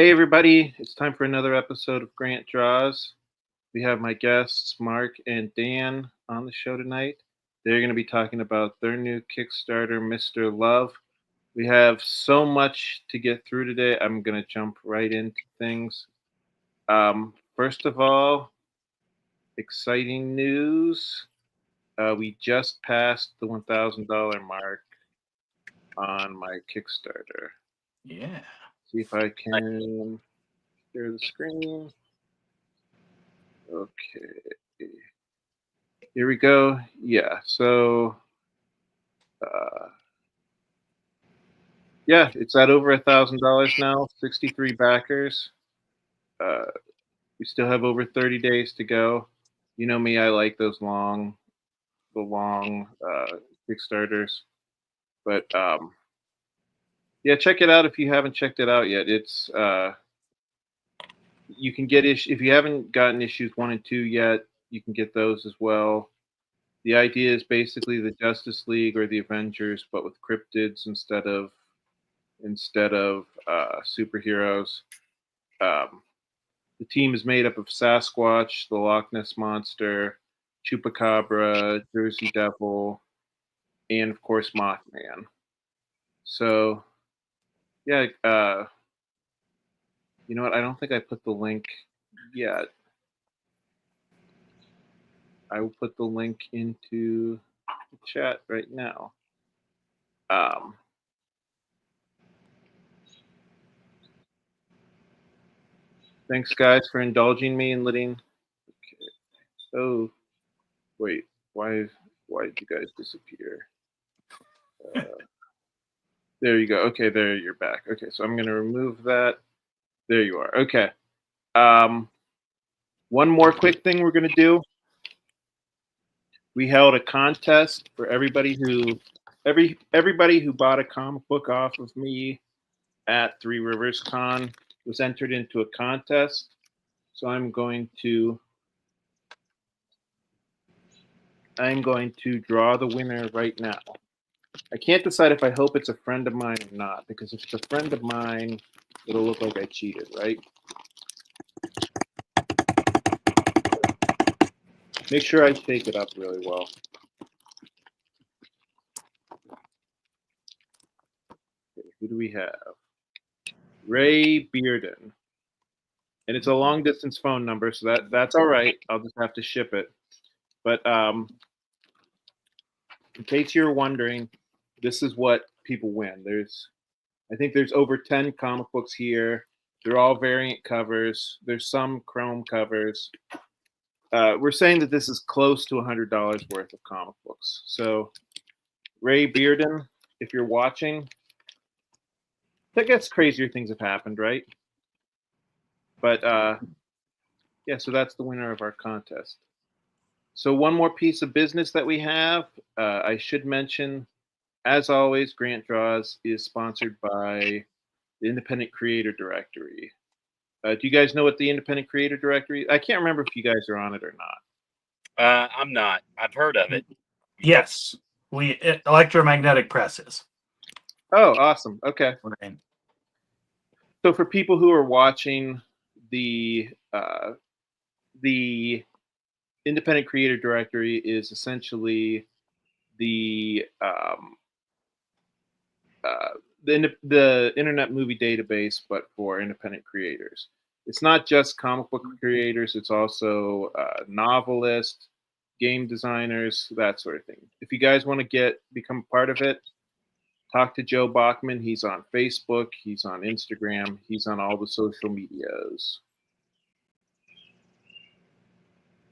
Hey, everybody. It's time for another episode of Grant Draws. We have my guests, Mark and Dan, on the show tonight. They're going to be talking about their new Kickstarter, Mr. Love. We have so much to get through today. I'm going to jump right into things. First of all, exciting news. We just passed the $1,000 mark on my Kickstarter. Yeah. See if I can share the screen. Okay. Here we go. Yeah. So, yeah, it's at over $1,000 now. 63 backers. Uh, we still have over 30 days to go. You know me. I like the long Kickstarters. But yeah, check it out if you haven't checked it out yet. It's you can get if you haven't gotten issues 1 and 2 yet, you can get those as well. The idea is basically the Justice League or the Avengers, but with cryptids instead of superheroes. Um, the team is made up of Sasquatch, the Loch Ness Monster, Chupacabra, Jersey Devil, and of course Mothman. So, yeah, you know what? I don't think I put the link yet. I will put the link into the chat right now. Thanks, guys, for indulging me and letting. Okay. Oh, wait. Why did you guys disappear? There you go. Okay, there you're back. Okay, so I'm gonna remove that. There you are. Okay. One more quick thing we're gonna do. We held a contest for everybody who bought a comic book off of me at Three Rivers Con was entered into a contest. So I'm going to draw the winner right now. I can't decide if I hope it's a friend of mine or not, because if it's a friend of mine, it'll look like I cheated, right? Make sure I shake it up really well. Okay, who do we have? Ray Bearden. And it's a long distance phone number, so that's all right. I'll just have to ship it. But in case you're wondering, this is what people win. I think there's over 10 comic books here. They're all variant covers. There's some chrome covers. We're saying that this is close to $100 worth of comic books. So, Ray Bearden, if you're watching, I guess crazier things have happened, right? But yeah, so that's the winner of our contest. So one more piece of business that we have, I should mention, as always, Grant Draws is sponsored by the Independent Creator Directory. Do you guys know what the Independent Creator Directory is? I can't remember if you guys are on it or not. I'm not. I've heard of it. Yes. Electromagnetic presses. Oh, awesome. Okay. Right. So for people who are watching, the Independent Creator Directory is essentially the Internet Movie Database, but for independent creators. It's not just comic book creators; it's also novelists, game designers, that sort of thing. If you guys want to become part of it, talk to Joe Bachman. He's on Facebook. He's on Instagram. He's on all the social medias.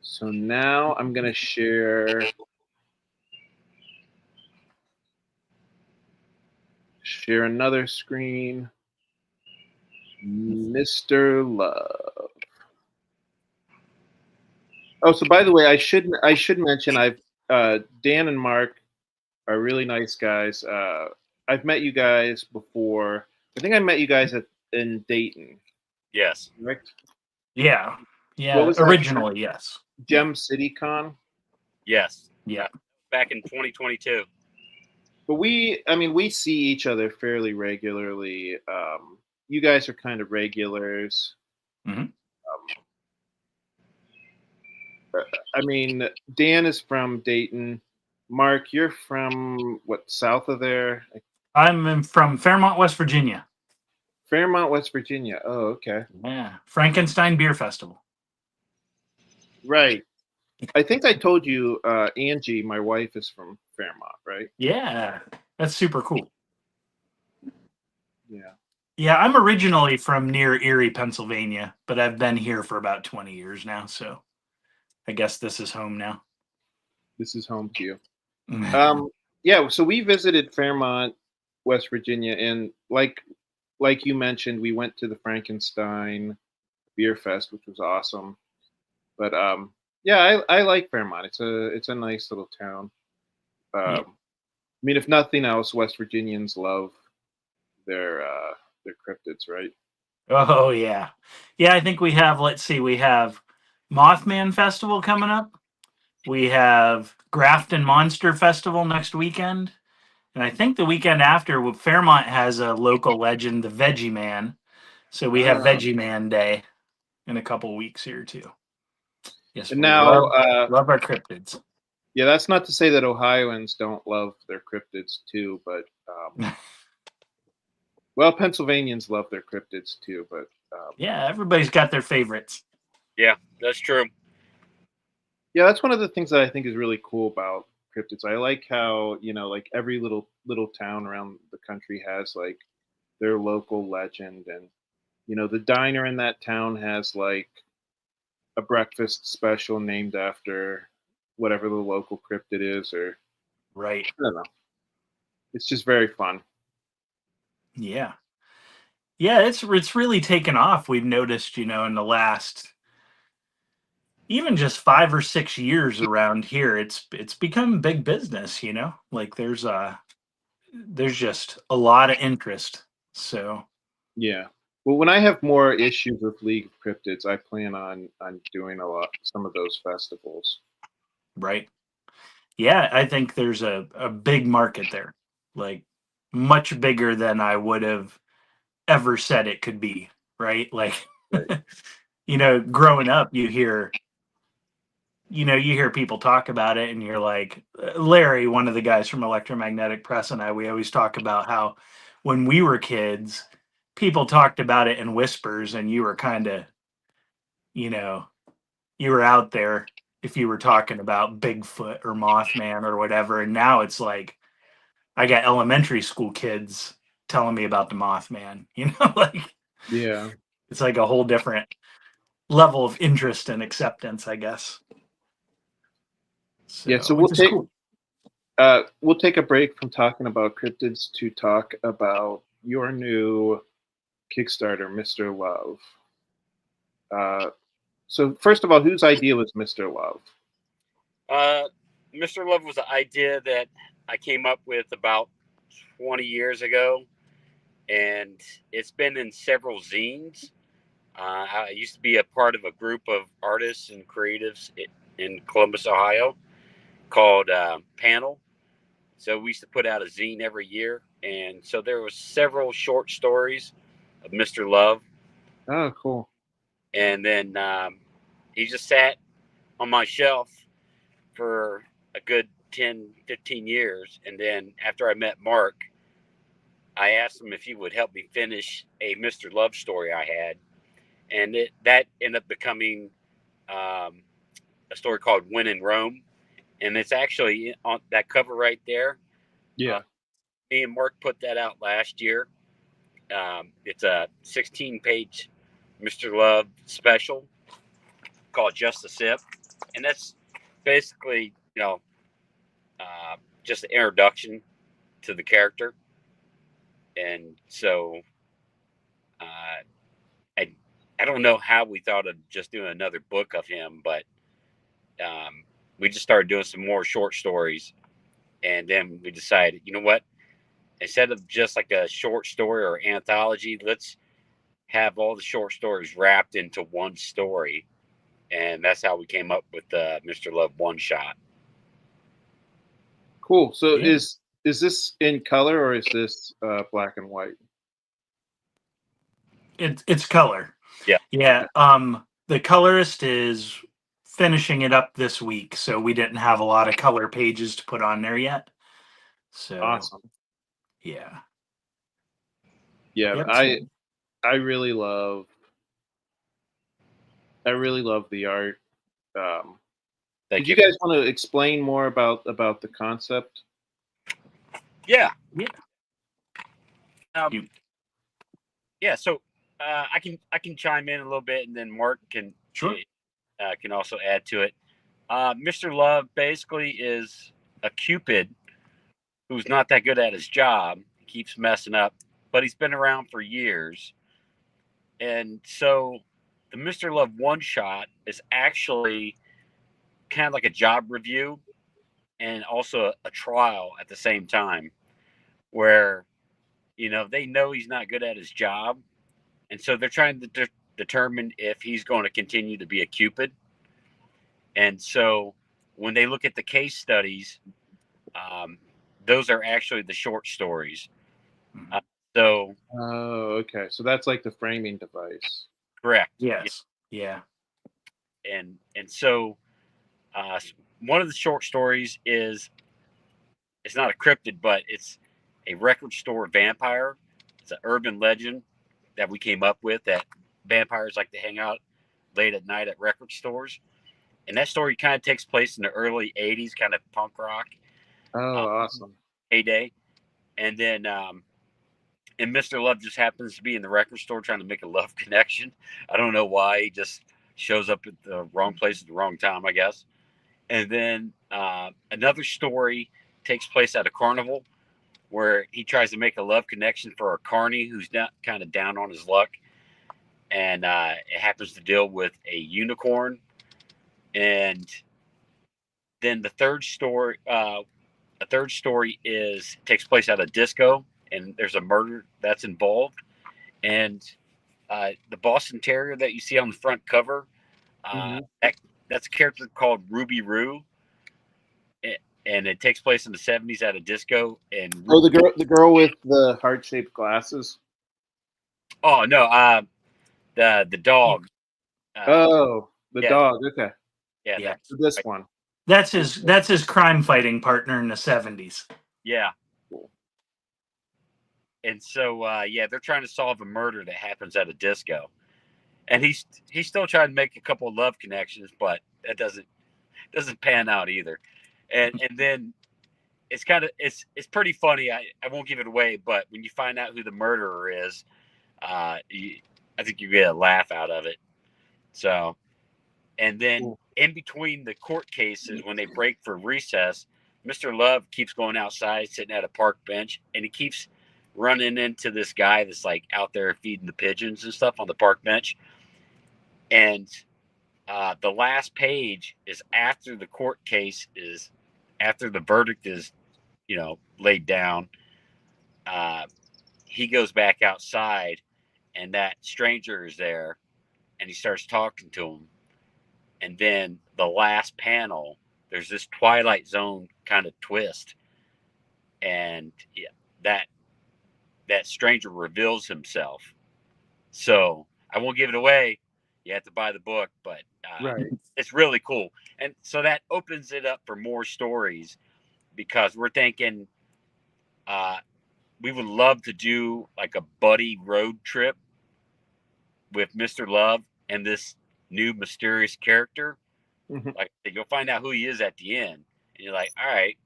So now I'm going to share another screen. Mr. Love. Oh, so by the way, I should mention Dan and Mark are really nice guys. I've met you guys before. I think I met you guys in Dayton. Yes. Correct? Yeah. Yeah. Originally, yes. Gem City Con. Yes. Yeah. Back in 2022. But we see each other fairly regularly. you guys are kind of regulars. Mhm. I mean, Dan is from Dayton. Mark, you're from what, south of there? From Fairmont, West Virginia. Fairmont, West Virginia. Oh, okay. Yeah, Frankenstein Beer Festival. Right. I think I told you Angie, my wife, is from Fairmont, right? Yeah, that's super cool. Yeah. Yeah, I'm originally from near Erie, Pennsylvania, but I've been here for about 20 years now, so I guess this is home now. This is home to you. Yeah, so we visited Fairmont, West Virginia, and like you mentioned, we went to the Frankenstein Beer Fest, which was awesome. But yeah, I like Fairmont. It's a nice little town. Yeah. I mean, if nothing else, West Virginians love their cryptids, right? Oh yeah. Yeah, I think we have, let's see, we have Mothman Festival coming up. We have Grafton Monster Festival next weekend. And I think the weekend after, Fairmont has a local legend, the Veggie Man. So we have Ah. Veggie Man Day in a couple weeks here too. Yes, And we now, love our cryptids. yeah, that's not to say that Ohioans don't love their cryptids too, but well, Pennsylvanians love their cryptids too, but Yeah, everybody's got their favorites. Yeah, that's true. yeah, that's one of the things that I think is really cool about cryptids. I like how, like every little town around the country has like their local legend, and the diner in that town has like a breakfast special named after whatever the local cryptid is, or Right. I don't know. It's just very fun. Yeah. Yeah, it's really taken off. We've noticed, in the last even just 5 or 6 years around here, it's become big business, Like there's just a lot of interest. So Yeah. Well, when I have more issues with League of Cryptids, I plan on doing some of those festivals. right. Yeah, I think there's a big market there. Like much bigger than I would have ever said it could be, right? Like Right. growing up you hear people talk about it and you're like, Larry, one of the guys from Electromagnetic Press, and we always talk about how when we were kids, people talked about it in whispers and you were kind of, you know, you were out there if you were talking about Bigfoot or Mothman or whatever. And now it's like, I got elementary school kids telling me about the Mothman, like Yeah. it's like a whole different level of interest and acceptance, I guess. Yeah. So Which is cool. we'll take a break from talking about cryptids to talk about your new Kickstarter, Mr. Love. So first of all, whose idea was Mr. Love? Mr. Love was an idea that I came up with about 20 years ago, and it's been in several zines. I used to be a part of a group of artists and creatives in Columbus, Ohio, called Panel. So we used to put out a zine every year, and so there was several short stories of Mr. Love, Oh, cool. and then he just sat on my shelf for a good 10, 15 years. And then after I met Mark, I asked him if he would help me finish a Mr. Love story I had. And that ended up becoming a story called When in Rome. And it's actually on that cover right there. Yeah. Me and Mark put that out last year. It's a 16-page Mr. Love special called Just a Sip. And that's basically, just an introduction to the character. And so I don't know how we thought of just doing another book of him, but we just started doing some more short stories. And then we decided, you know what? Instead of just like a short story or anthology, let's have all the short stories wrapped into one story. And that's how we came up with the Mr. Love one shot. Cool. So Yeah. is this in color or is this black and white? It's color. Yeah. Yeah. The colorist is finishing it up this week, so we didn't have a lot of color pages to put on there yet. So Awesome. yeah. Yeah, Yep. I really love the art. Thank Did you guys want to explain more about the concept? Yeah. Yeah. Yeah. So I can chime in a little bit, and then Mark can also add to it. Mr. Love basically is a Cupid who's not that good at his job. He keeps messing up, but he's been around for years. And so the Mr. Love one shot is actually kind of like a job review and also a trial at the same time, where they know he's not good at his job, and so they're trying to determine if he's going to continue to be a Cupid. And so when they look at the case studies, those are actually the short stories. So Oh, okay. So that's like the framing device. correct. Yes. Yeah. And so one of the short stories is, it's not a cryptid, but it's a record store vampire. It's an urban legend that we came up with, that vampires like to hang out late at night at record stores. And that story kind of takes place in the early 80s, kind of punk rock Oh, awesome. heyday. And then and Mr. Love just happens to be in the record store trying to make a love connection. I don't know why. He just shows up at the wrong place at the wrong time, I guess. And then another story takes place at a carnival where he tries to make a love connection for a carny who's not kind of down on his luck. And it happens to deal with a unicorn. And then the third story, takes place at a disco, and there's a murder that's involved. And the Boston Terrier that you see on the front cover, that's a character called Ruby Roo, and it takes place in the 70s at a disco. And the girl with the heart-shaped glasses. Oh no, the dog. The dog. Okay. Yeah. This one. That's his crime fighting partner in the 70s. Yeah. And so they're trying to solve a murder that happens at a disco. And he's still trying to make a couple of love connections, but that doesn't pan out either. And then it's pretty funny. I won't give it away, but when you find out who the murderer is, I think you get a laugh out of it. So, and then in between the court cases, when they break for recess, Mr. Love keeps going outside, sitting at a park bench, and he keeps running into this guy that's like out there feeding the pigeons and stuff on the park bench. And the last page is after the court case is, after the verdict is, laid down. He goes back outside, and that stranger is there, and he starts talking to him. And then the last panel, there's this Twilight Zone kind of twist, and that stranger reveals himself. So I won't give it away. You have to buy the book, but it's really cool. And so that opens it up for more stories, because we're thinking we would love to do like a buddy road trip with Mr. Love and this new mysterious character. Like, you'll find out who he is at the end, and you're like, all right,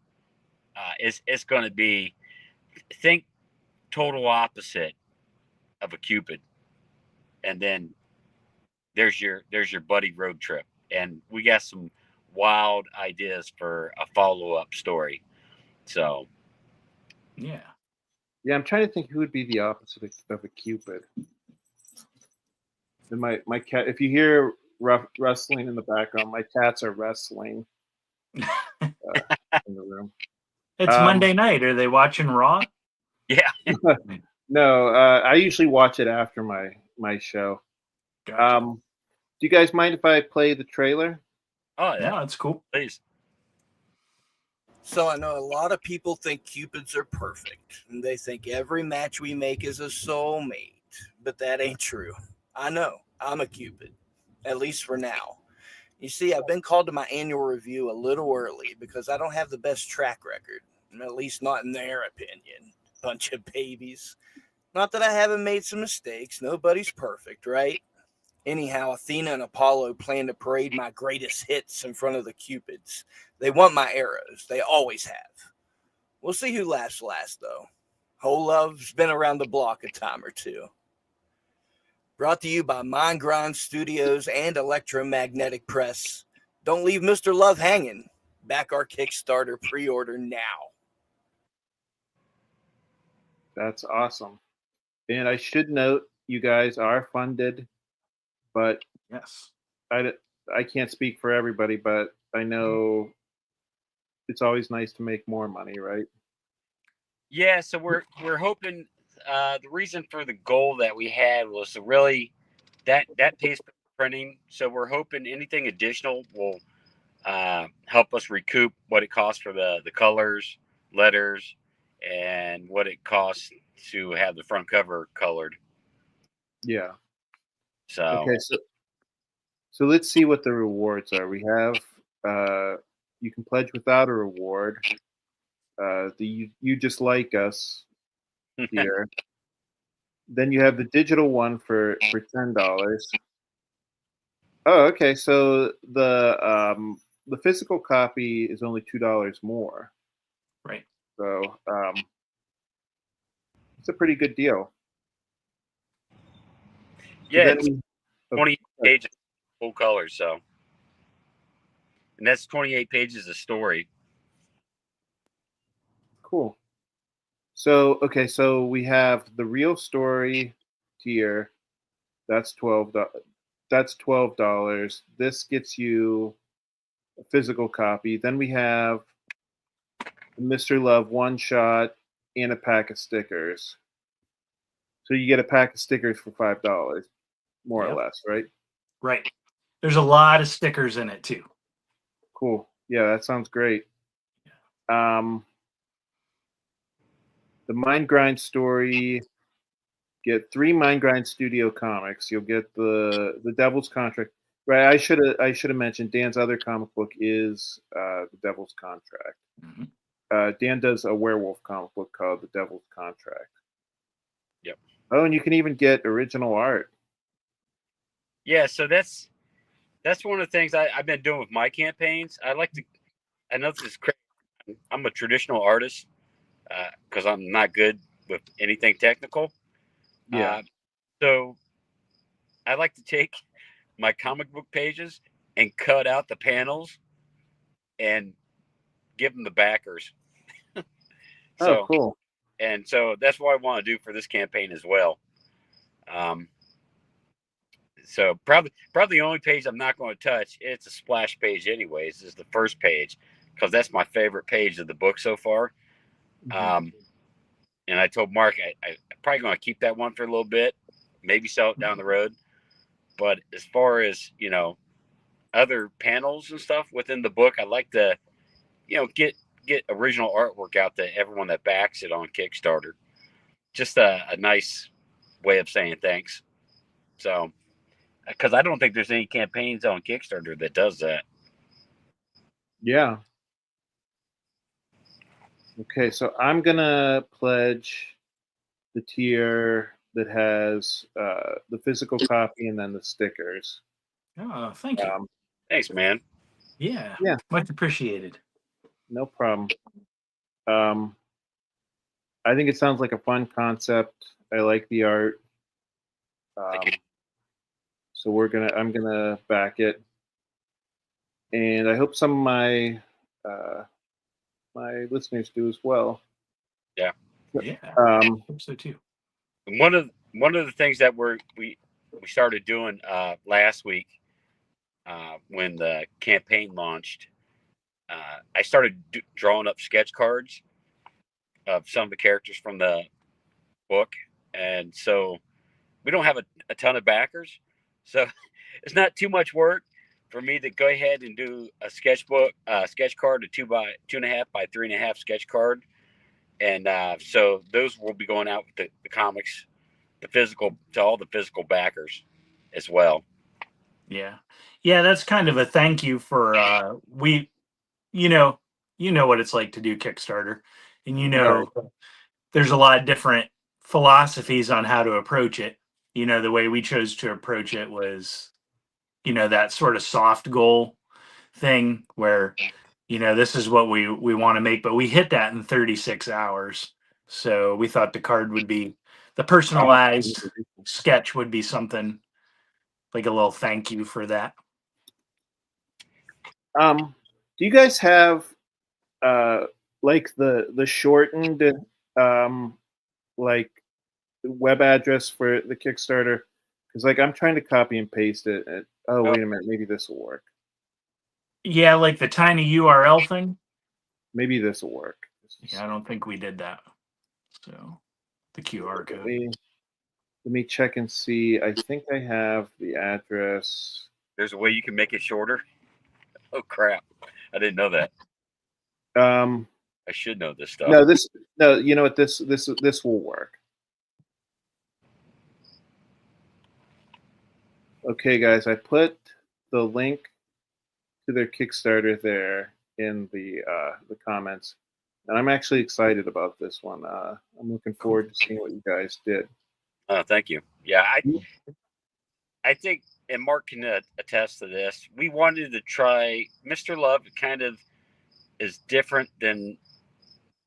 it's going to be, think total opposite of a Cupid, and then there's your buddy road trip, and we got some wild ideas for a follow-up story. So yeah, I'm trying to think who would be the opposite of a Cupid. And my cat, if you hear rustling in the background, my cats are wrestling in the room. It's Monday night. Are they watching Raw? Yeah. No, I usually watch it after my show. Gotcha. Do you guys mind if I play the trailer? Oh yeah, that's cool. Please. So I know a lot of people think Cupids are perfect, and they think every match we make is a soulmate. but that ain't true. I know, I'm a Cupid, at least for now. You see, I've been called to my annual review a little early because I don't have the best track record, at least not in their opinion. Bunch of babies. Not that I haven't made some mistakes, nobody's perfect, right? Anyhow, Athena and Apollo plan to parade my greatest hits in front of the Cupids. They want my arrows, they always have. We'll see who laughs last, though. Whole Love's been around the block a time or two. Brought to you by Mind Grind Studios and Electromagnetic Press. Don't leave Mr. Love hanging. Back our Kickstarter pre-order now. That's awesome. And I should note, you guys are funded, but Yes. I can't speak for everybody, but I know it's always nice to make more money, right? Yeah, so we're hoping. The reason for the goal that we had was to really that pays for printing. So we're hoping anything additional will help us recoup what it costs for the colors, letters, and what it costs to have the front cover colored. Yeah. So Okay, so let's see what the rewards are. We have you can pledge without a reward. The you just like us here. Then you have the digital one for $10. Oh, okay. So the physical copy is only $2 more. Right. So it's a pretty good deal. yeah, Then it's 28 pages full colors. So, and that's 28 pages of story. Cool. So okay, so we have the real story tier. That's $12. This gets you a physical copy. Then we have the Mr. Love one shot and a pack of stickers. So you get a pack of stickers for $5, more Yep. or less, right? Right. There's a lot of stickers in it too. Cool. Yeah, that sounds great. The Mind Grind story. Get 3 Mind Grind Studio comics. You'll get the Devil's Contract. Right. I should have mentioned Dan's other comic book is the Devil's Contract. Mm-hmm. Dan does a werewolf comic book called The Devil's Contract. Yep. Oh, and you can even get original art. Yeah, so that's one of the things I've been doing with my campaigns. I know this is crazy. I'm a traditional artist because I'm not good with anything technical. Yeah. So I like to take my comic book pages and cut out the panels and give them the backers. Oh, cool. And so that's what I want to do for this campaign as well. So probably the only page I'm not going to touch, it's a splash page anyways, is the first page because that's my favorite page of the book so far. Mm-hmm. And I told Mark I'm probably going to keep that one for a little bit, maybe sell it down the road. But as far as, other panels and stuff within the book, I like to, get original artwork out to everyone that backs it on Kickstarter. Just a nice way of saying thanks. So, because I don't think there's any campaigns on Kickstarter that does that. Yeah. Okay, so I'm gonna pledge the tier that has the physical copy and then the stickers. Oh, thank you. Thanks, man. Yeah. Yeah. Much appreciated. No problem. I think it sounds like a fun concept. I like the art. So I'm gonna back it, and I hope some of my my listeners do as well. Yeah. Yeah. I hope so too. One of the things that we started doing last week when the campaign launched, I started drawing up sketch cards of some of the characters from the book, and so we don't have a ton of backers, so it's not too much work for me to go ahead and do a sketch card, a 2.5 by 3.5 sketch card, and so those will be going out with the comics all the physical backers as well. Yeah. Yeah, that's kind of a thank you for you know, what it's like to do Kickstarter. And Right. there's a lot of different philosophies on how to approach it. The way we chose to approach it was, that sort of soft goal thing where, this is what we want to make, but we hit that in 36 hours. So we thought the personalized sketch would be something like a little thank you for that. Do you guys have like the shortened um like web address for the Kickstarter? Because like I'm trying to copy and paste it. Oh, wait a minute, maybe this will work. Yeah, like the tiny URL thing. Maybe this will work. Yeah, I don't think we did that. So the QR Let code. me check and see. I think I have the address. There's a way you can make it shorter. Oh crap! I didn't know that. I should know this stuff. No. You know what? This will work. Okay, guys, I put the link to their Kickstarter there in the comments, and I'm actually excited about this one. I'm looking forward to seeing what you guys did. Oh, thank you. Yeah, I think, and Mark can attest to this. We wanted to try Mr. Love. Kind of is different than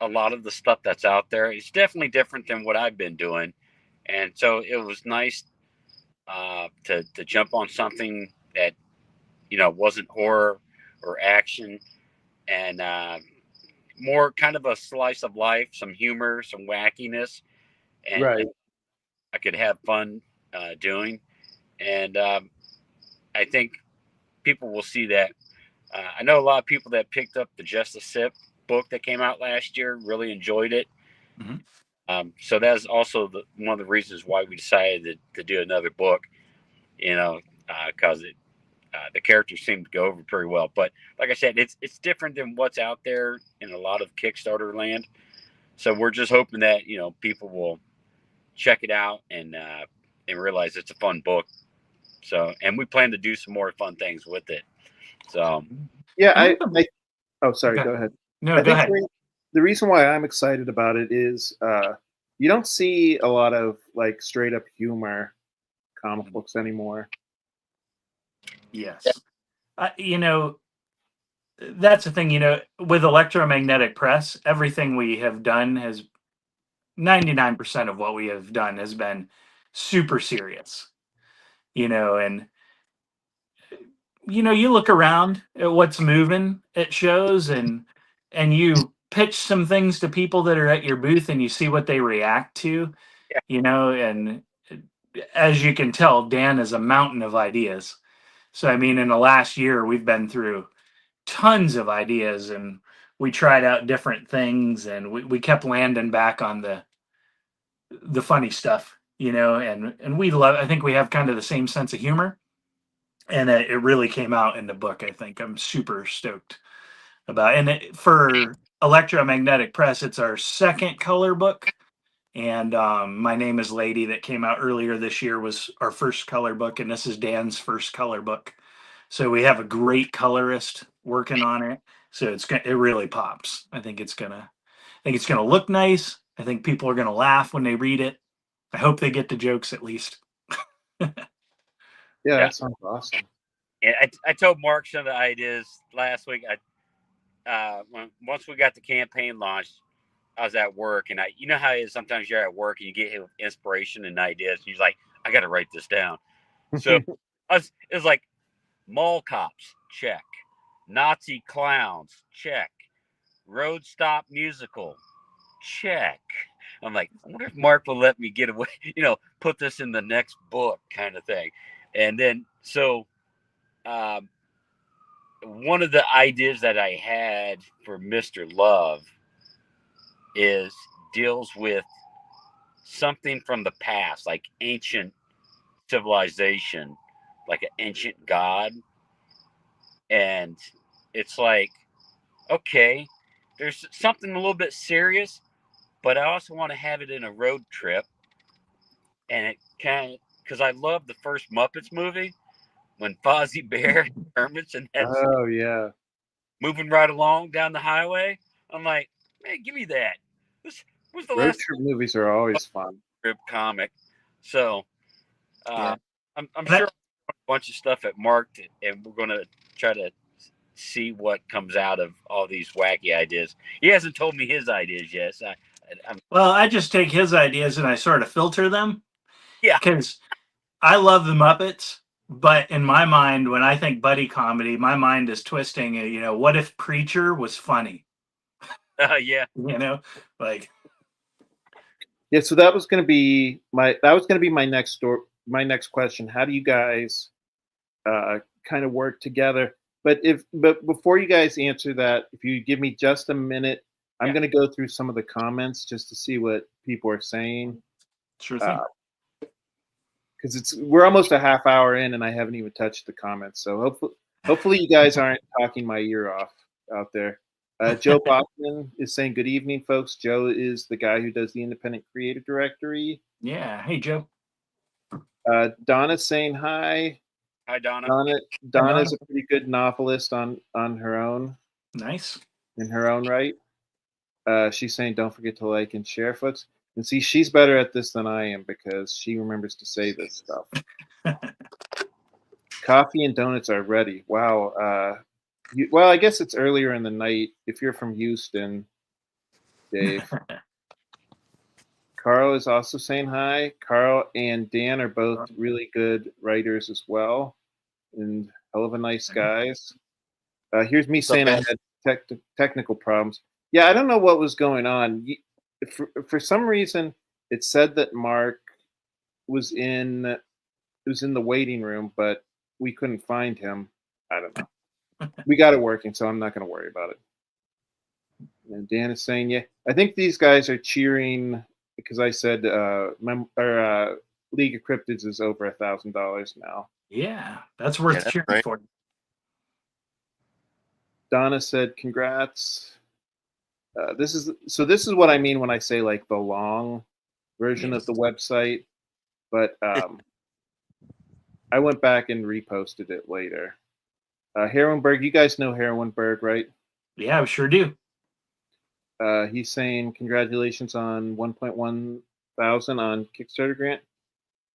a lot of the stuff that's out there. It's definitely different than what I've been doing, and so it was nice to jump on something that wasn't horror or action, and more kind of a slice of life, some humor, some wackiness, and Right. I could have fun doing. And I think people will see that. I know a lot of people that picked up the Just a Sip book that came out last year really enjoyed it. Mm-hmm. So that's also one of the reasons why we decided to do another book, because the characters seem to go over pretty well. But like I said, it's different than what's out there in a lot of Kickstarter land. So we're just hoping that people will check it out and realize it's a fun book. So, and we plan to do some more fun things with it. So yeah, oh, sorry, Okay. go ahead. No, I go think ahead. the reason why I'm excited about it is you don't see a lot of like straight up humor comic books anymore. Yes. That's the thing, with electromagnetic press, everything we have done has 99% of what we have done has been super serious, and you look around at what's moving at shows and you pitch some things to people that are at your booth and you see what they react to, and as you can tell, Dan is a mountain of ideas. So, I mean, in the last year, we've been through tons of ideas and we tried out different things and we kept landing back on the funny stuff, and I think we have kind of the same sense of humor, and it really came out in the book. I think I'm super stoked about, and for Electromagnetic Press, it's our second color book. And My Name is Lady, that came out earlier this year, was our first color book, and this is Dan's first color book. So we have a great colorist working on it. So it really pops. I think it's gonna look nice. I think people are gonna laugh when they read it. I hope they get the jokes at least. Yeah, that sounds awesome. Yeah, I told Mark some of the ideas last week. Once we got the campaign launched, I was at work, and you know how it is. Sometimes you're at work and you get inspiration and ideas. And you're like, I got to write this down. So it was like mall cops, check. Nazi clowns, check. Road stop musical, check. I'm like, I wonder if Mark will let me get away, put this in the next book, kind of thing. And then one of the ideas that I had for Mr. Love deals with something from the past, like ancient civilization, like an ancient god. And it's like, okay, there's something a little bit serious, but I also want to have it in a road trip. and it kind of because I love the first Muppets movie when Fozzie Bear and Kermit's and that's Oh yeah. moving right along down the highway. I'm like, man, give me that. This was the Road last trip movies are always fun. trip comic. So Yeah. I'm That- sure a bunch of stuff at Marked, and we're going to try to see what comes out of all these wacky ideas. He hasn't told me his ideas yet. So I'm Well, I just take his ideas and I sort of filter them yeah, because I love the Muppets, but in my mind, when I think buddy comedy, my mind is twisting. You know, what if Preacher was funny? yeah. You know, like Yeah, so that was going to be my next question. How do you guys kind of work together? But before you guys answer that, if you give me just a minute, I'm Yeah. going to go through some of the comments just to see what people are saying. sure thing. Because we're almost a half hour in and I haven't even touched the comments. So hopefully you guys aren't talking my ear off out there. Joe Bachman is saying good evening, folks. Joe is the guy who does the Independent Creative Directory. Yeah. Hey, Joe. Donna's saying hi. Hi, Donna. Donna's a pretty good novelist on her own, Nice. in her own right. She's saying don't forget to like and share, folks. And see, she's better at this than I am because she remembers to say this stuff. Coffee and donuts are ready. Wow. Well, I guess it's earlier in the night if you're from Houston, Dave. Carl is also saying hi. Carl and Dan are both really good writers as well, and hell of a nice guys. Here's me saying I had technical problems. Yeah, I don't know what was going on. For some reason, it said that Mark was in the waiting room, but we couldn't find him. I don't know. We got it working, so I'm not going to worry about it. And Dan is saying, yeah, I think these guys are cheering because I said League of Cryptids is over $1,000 now. Yeah, that's worth that's cheering right. for. Donna said, congrats. This is what I mean when I say like the long version of the website, but I went back and reposted it later. Heroinberg, you guys know Heroinberg, right? Yeah, I sure do. He's saying congratulations on 1.1 thousand on Kickstarter grant.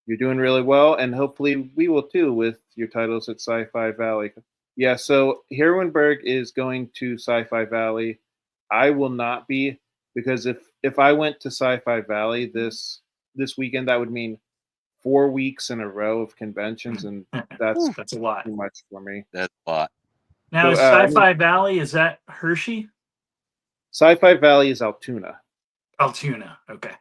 You're doing really well, and hopefully we will too with your titles at Sci-Fi Valley. Yeah, so Heroinberg is going to Sci-Fi Valley. I will not be, because if I went to Sci-Fi Valley this weekend, that would mean 4 weeks in a row of conventions, and that's a lot. too much for me. That's a lot. Now, So, is Sci-Fi Valley, is that Hershey? Sci-Fi Valley is Altoona. Altoona. Okay.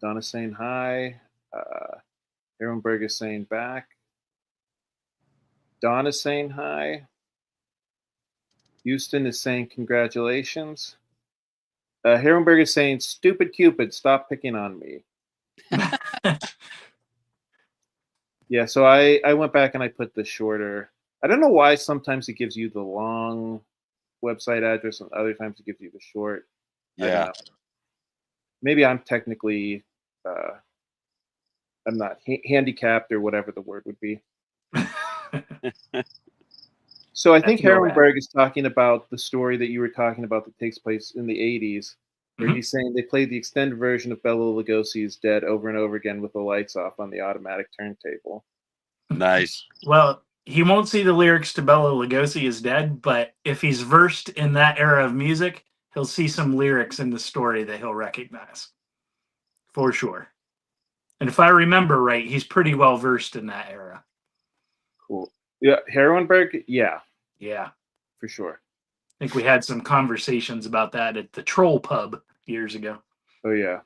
Donna's saying hi. Heroinberg is saying back. Donna's saying hi. Houston is saying congratulations. Herenberg is saying, stupid Cupid, stop picking on me. Yeah, so I went back and I put the shorter. I don't know why sometimes it gives you the long website address and other times it gives you the short. I don't Yeah. know. Maybe I'm technically, I'm not handicapped or whatever the word would be. So I think Herenberg is talking about the story that you were talking about that takes place in the 80s, where he's saying they played the extended version of Bela Lugosi is Dead over and over again with the lights off on the automatic turntable. Nice. Well, he won't see the lyrics to Bela Lugosi is Dead, but if he's versed in that era of music, he'll see some lyrics in the story that he'll recognize. For sure. And if I remember right, he's pretty well versed in that era. Cool. Yeah, Herenberg, yeah. Yeah. For sure. I think we had some conversations about that at the Troll Pub years ago. Oh, yeah.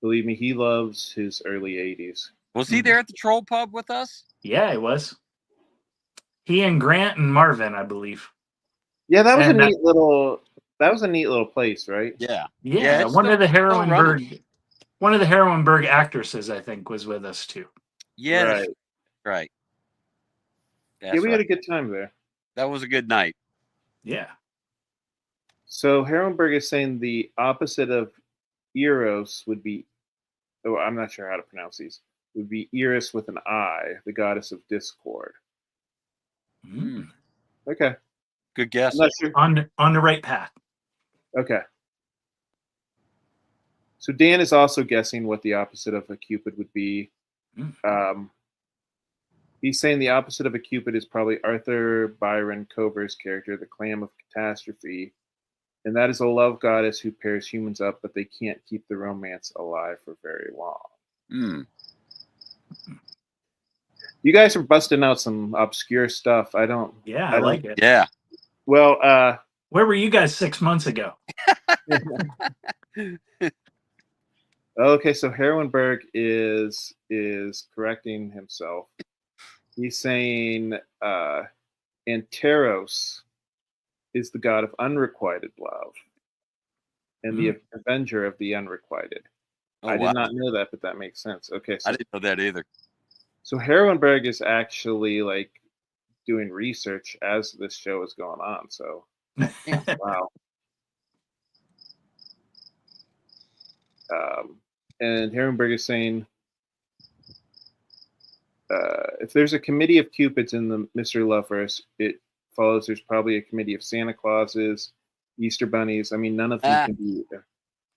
Believe me, he loves his early 80s. Was he there at the Troll Pub with us? Yeah, it was. He and Grant and Marvin, I believe. Yeah, that was a neat little place, right? Yeah. Yeah, one of the Heroinberg actresses, I think, was with us too. Yeah. Right. Yeah, we had a good time there. That was a good night. Yeah. So Herenberg is saying the opposite of Eros would be. Oh, I'm not sure how to pronounce these. Would be Eris with an I, the goddess of discord. Mm. Okay, Good I'm guess. not sure. On the right path. Okay. So Dan is also guessing what the opposite of a Cupid would be. Mm. He's saying the opposite of a Cupid is probably Arthur Byron Cover's character, the Clam of Catastrophe. And that is a love goddess who pairs humans up, but they can't keep the romance alive for very long. Mm. You guys are busting out some obscure stuff. I don't. Yeah, I like it. Yeah. Well, Where were you guys 6 months ago? okay, so Herwenberg is correcting himself. He's saying Anteros is the god of unrequited love and the avenger of the unrequited. Oh, I wow. did not know that, but that makes sense. Okay, so I didn't know that either. So Herwenberg is actually like doing research as this show is going on. So wow. And Herrenberg is saying, if there's a committee of Cupids in the Mystery Loveverse, it follows there's probably a committee of Santa Clauses, Easter bunnies. I mean, none of them can be.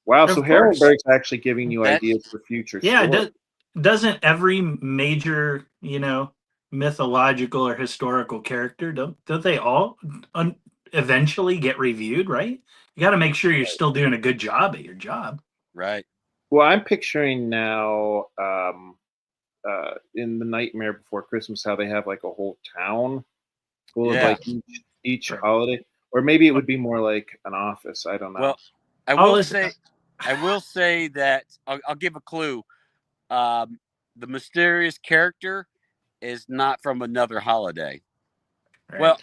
Wow, Of so course. Herrenberg's actually giving you That's- ideas for future Yeah, stories. doesn't every major, mythological or historical character, don't they all eventually get reviewed, right? You got to make sure you're still doing a good job at your job. Right. Well, I'm picturing now in the Nightmare Before Christmas how they have like a whole town full of Yeah. like each Right. holiday, or maybe it would be more like an office. I don't know. Well, I will say that I'll give a clue. The mysterious character is not from another holiday. Right? Well,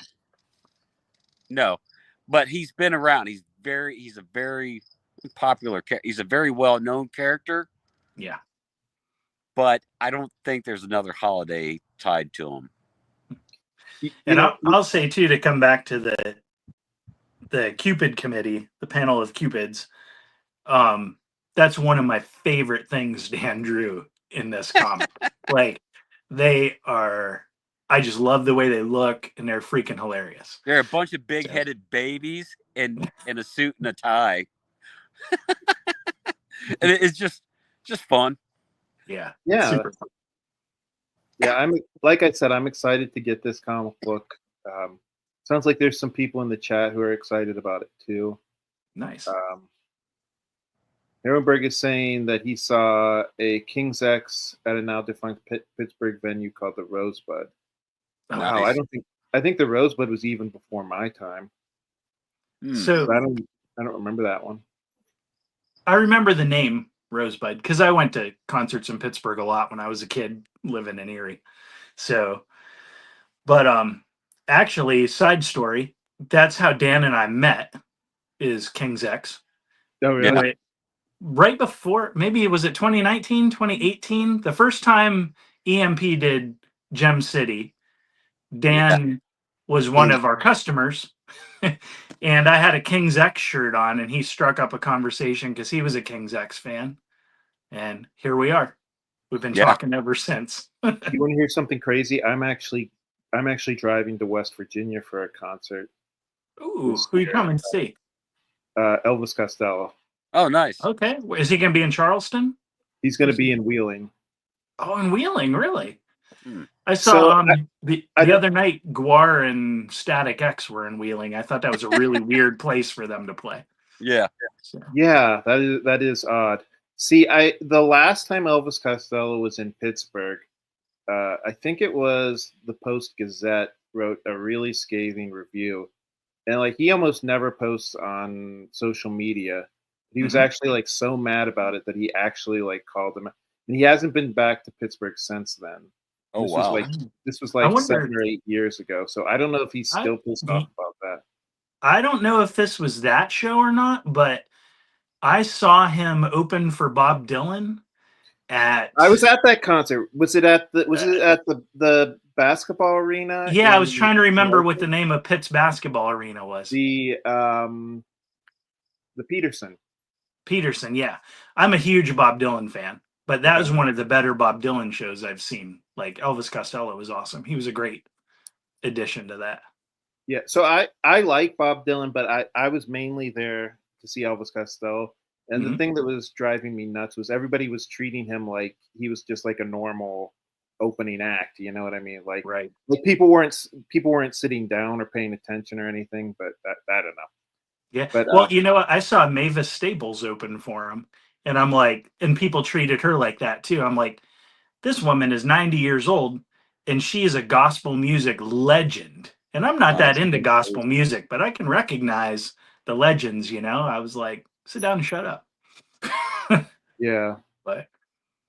no, but he's been around. He's a very popular character. He's a very well-known character, yeah. but I don't think there's another holiday tied to him. And I'll say too, to come back to the Cupid committee, the panel of Cupids, that's one of my favorite things Dan drew in this comic. Like, I just love the way they look, and they're freaking hilarious. They're a bunch of big-headed babies in a suit and a tie. And it's just fun. Yeah. Yeah. Super fun. Yeah, like I said, I'm excited to get this comic book. Sounds like there's some people in the chat who are excited about it too. Nice. Herrenberg is saying that he saw a King's X at a now defunct Pittsburgh venue called the Rosebud. Wow, Nice. I think the Rosebud was even before my time. So I don't remember that one. I remember the name Rosebud because I went to concerts in Pittsburgh a lot when I was a kid living in Erie. So, but actually, side story, that's how Dan and I met, is King's X. Oh, really? Yeah. Right before, maybe it was at 2019, 2018, the first time EMP did Gem City, Dan was one of our customers. And I had a King's X shirt on, and he struck up a conversation because he was a King's X fan. And here we are. We've been talking ever since. You want to hear something crazy? I'm actually driving to West Virginia for a concert. Ooh, who you coming to see? Elvis Costello. Oh, nice. Okay. Is he going to be in Charleston? He's going to be in Wheeling. Oh, in Wheeling, really? Hmm. I saw the other night, Guar and Static X were in Wheeling. I thought that was a really weird place for them to play. Yeah. So. Yeah, that is odd. See, the last time Elvis Costello was in Pittsburgh, I think it was the Post Gazette wrote a really scathing review, and like he almost never posts on social media. He was actually like so mad about it that he actually like called him, and he hasn't been back to Pittsburgh since then. Oh, wow. This was like 7 or 8 years ago. So I don't know if he's still pissed off about that. I don't know if this was that show or not, but I saw him open for Bob Dylan at. I was at that concert. Was it at the basketball arena? Yeah, I was trying to remember what the name of Pitt's basketball arena was. The Peterson. Peterson, yeah. I'm a huge Bob Dylan fan, but that was one of the better Bob Dylan shows I've seen. Like Elvis Costello was awesome. He was a great addition to that. Yeah, so I like Bob Dylan, but I was mainly there to see Elvis Costello. And the Mhm. thing that was driving me nuts was everybody was treating him like he was just like a normal opening act. You know what I mean? Right. Like people weren't sitting down or paying attention or anything. But I don't know. Yeah. But Well, you know what? I saw Mavis Staples open for him, and I'm like, and people treated her like that too. I'm like, this woman is 90 years old, and she is a gospel music legend. And I'm not that into gospel music, but I can recognize the legends. You know, I was like, sit down and shut up. yeah, But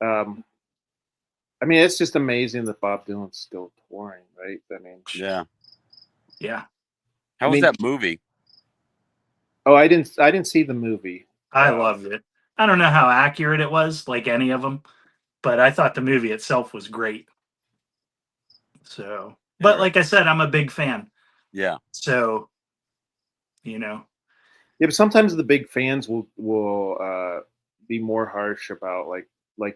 I mean, it's just amazing that Bob Dylan's still touring, right? I mean, Yeah. yeah, How I was mean- that movie? oh, I didn't see the movie. I loved it. I don't know how accurate it was, like any of them, but I thought the movie itself was great. So, but like I said, I'm a big fan. Yeah. So, you know, Yeah, but sometimes the big fans will be more harsh about like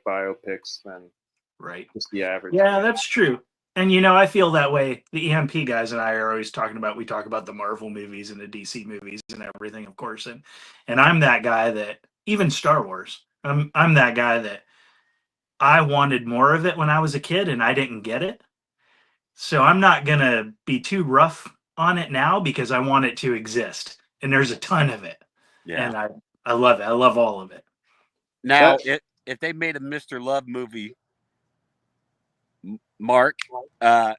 biopics than right. just the average. Yeah, fan. that's true. And you know, I feel that way. The EMP guys and I are always talking about. We talk about the Marvel movies and the DC movies and everything, of course. And I'm that guy that even Star Wars. I'm that guy that I wanted more of it when I was a kid and I didn't get it. So I'm not gonna be too rough on it now because I want it to exist. And there's a ton of it. Yeah. And I love it. I love all of it. Now, if they made a Mr. Love movie, Mark, I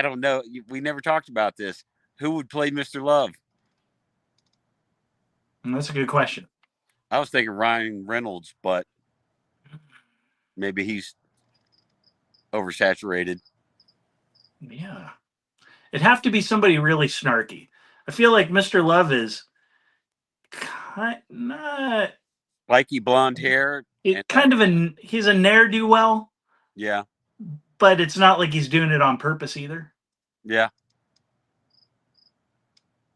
don't know. We never talked about this. Who would play Mr. Love? And that's a good question. I was thinking Ryan Reynolds, but maybe he's oversaturated. Yeah. It'd have to be somebody really snarky. I feel like Mr. Love is not Spiky blonde hair. he's a ne'er-do-well, Yeah. but it's not like he's doing it on purpose either. Yeah.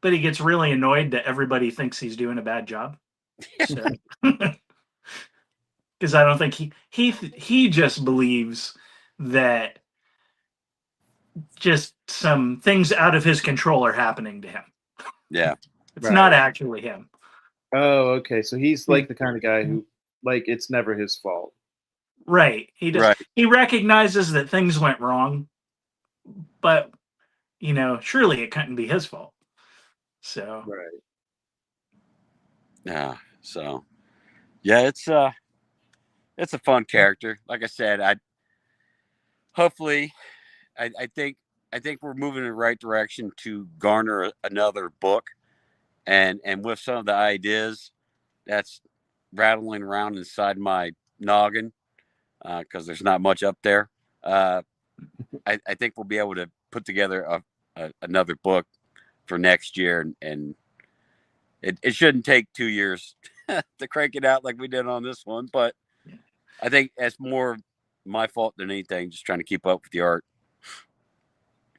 But he gets really annoyed that everybody thinks he's doing a bad job. So, because I don't think he just believes that just some things out of his control are happening to him. Yeah. It's not actually him. Oh, okay. So he's like the kind of guy who like it's never his fault. Right. He does. Right. He recognizes that things went wrong, but you know, surely it couldn't be his fault. So Right. Yeah. So, yeah, it's a fun character. Like I said, I think we're moving in the right direction to garner another book, and with some of the ideas that's rattling around inside my noggin, because there's not much up there. I think we'll be able to put together another book for next year, and it shouldn't take 2 years to crank it out like we did on this one. But I think that's more my fault than anything, just trying to keep up with the art.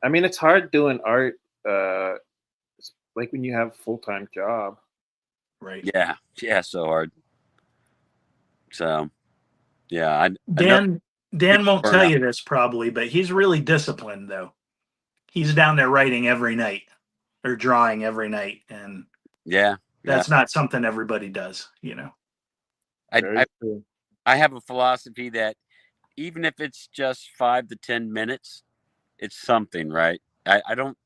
I mean, it's hard doing art, like when you have a full-time job. right. Yeah, so hard. So, yeah, Dan won't tell burnout. you this probably, but he's really disciplined though. He's down there writing every night or drawing every night, and that's not something everybody does, you know. I have a philosophy that even if it's just 5 to 10 minutes, it's something, right? I don't